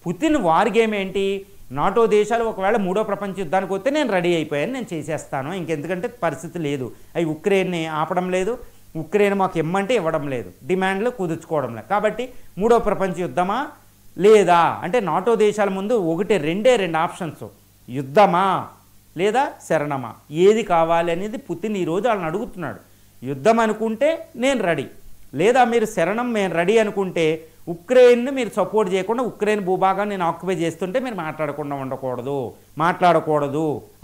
Putin war game ఏంటి? NATO దేశాలు ఒకవేళ మూడో ప్రపంచ యుద్ధానికి వస్తే నేను రెడీ అయిపోయాను, నేను చేసేస్తాను, ఇంకెందుకంటే పరిస్థితి లేదు, అవి ఉక్రెయిన్ని ఆపడం లేదు, ఉక్రెయిన్ మాకు ఇమ్మంటే ఇవ్వడం లేదు, డిమాండ్లు కుదుర్చుకోవడం లేదు, కాబట్టి మూడో ప్రపంచ యుద్ధమా లేదా అంటే నాటో దేశాల ముందు రెండు ఆప్షన్స్, యుద్ధమా లేదా శరణమా, ఏది కావాలి అనేది పుతిన్ ఈరోజు వాళ్ళని అడుగుతున్నాడు. యుద్ధం అనుకుంటే నేను రెడీ, లేదా మీరు శరణం మేము రెడీ అనుకుంటే ఉక్రెయిన్ను మీరు సపోర్ట్ చేయకుండా ఉక్రెయిన్ భూభాగాన్ని నేను ఆక్యుపై చేస్తుంటే మీరు మాట్లాడకూడదు,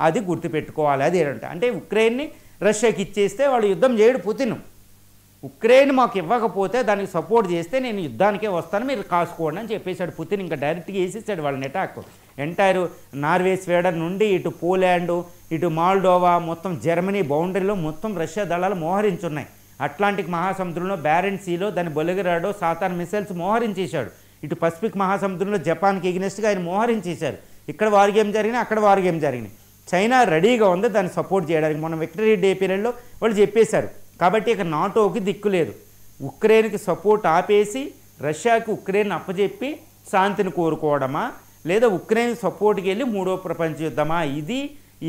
అది గుర్తుపెట్టుకోవాలి. అది ఏంటంటే అంటే ఉక్రెయిన్ని రష్యాకి ఇచ్చేస్తే వాళ్ళు యుద్ధం చేయడు పుతిన్. ఉక్రెయిన్ మాకు ఇవ్వకపోతే దానికి సపోర్ట్ చేస్తే నేను యుద్ధానికే వస్తాను, మీరు కాసుకోండి అని చెప్పేశాడు పుతిన్. ఇంకా డైరెక్ట్గా వేసేసాడు వాళ్ళని అటాక్. ఎంటైర్ నార్వే, స్వీడన్ నుండి ఇటు పోలాండ్, ఇటు మాల్డోవా, మొత్తం జర్మనీ బౌండరీలో మొత్తం రష్యా దళాలు మోహరించున్నాయి. అట్లాంటిక్ మహాసముద్రంలో బ్యారెంట్ సీలో దాని బొలగరాడో సాతాన్ మిసైల్స్ మోహరించేశాడు. ఇటు పసిఫిక్ మహాసముద్రంలో జపాన్కి ఎగ్నెస్ట్గా ఆయన మోహరించేశారు. ఇక్కడ వార్ గేమ్ జరిగినాయి, అక్కడ వార్ గేమ్ జరిగినాయి. చైనా రెడీగా ఉంది దాన్ని సపోర్ట్ చేయడానికి. మొన్న విక్టరీ డే పీరియడ్లో వాళ్ళు చెప్పేశారు. కాబట్టి ఇక నాటోకి దిక్కు లేదు. ఉక్రెయిన్కి సపోర్ట్ ఆపేసి రష్యాకి ఉక్రెయిన్ అప్పచెప్పి శాంతిని కోరుకోవడమా, లేదా ఉక్రెయిన్ సపోర్ట్కి వెళ్ళి మూడో ప్రపంచ యుద్ధమా? ఇది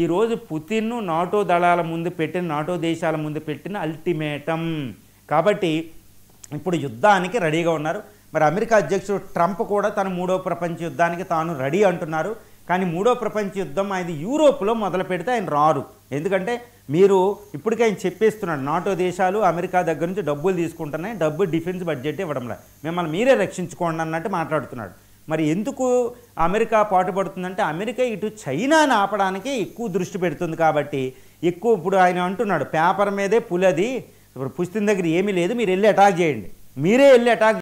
ఈరోజు పుతిన్ను నాటో దళాల ముందు పెట్టిన, నాటో దేశాల ముందు పెట్టిన అల్టిమేటం. కాబట్టి ఇప్పుడు యుద్ధానికి రెడీగా ఉన్నారు. మరి అమెరికా అధ్యక్షుడు ట్రంప్ కూడా తన మూడో ప్రపంచ యుద్ధానికి తాను రెడీ అంటున్నారు. కానీ మూడో ప్రపంచ యుద్ధం అది యూరోప్లో మొదలు పెడితే ఆయన రారు. ఎందుకంటే మీరు ఇప్పటికే ఆయన చెప్పేస్తున్నాడు, నాటో దేశాలు అమెరికా దగ్గర నుంచి డబ్బులు తీసుకుంటున్నాయి, డబ్బు డిఫెన్స్ బడ్జెట్ ఇవ్వడంలే, మిమ్మల్ని మీరే రక్షించుకోండి అన్నట్టు మాట్లాడుతున్నాడు. మరి ఎందుకు అమెరికా పాటుపడుతుందంటే అమెరికా ఇటు చైనాని ఆపడానికి ఎక్కువ దృష్టి పెడుతుంది. కాబట్టి ఎక్కువ ఇప్పుడు ఆయన అంటున్నాడు పేపర్ మీదే పులది, ఇప్పుడు పుస్తకం దగ్గర ఏమీ లేదు, మీరు వెళ్ళి అటాక్ చేయండి, మీరే వెళ్ళి అటాక్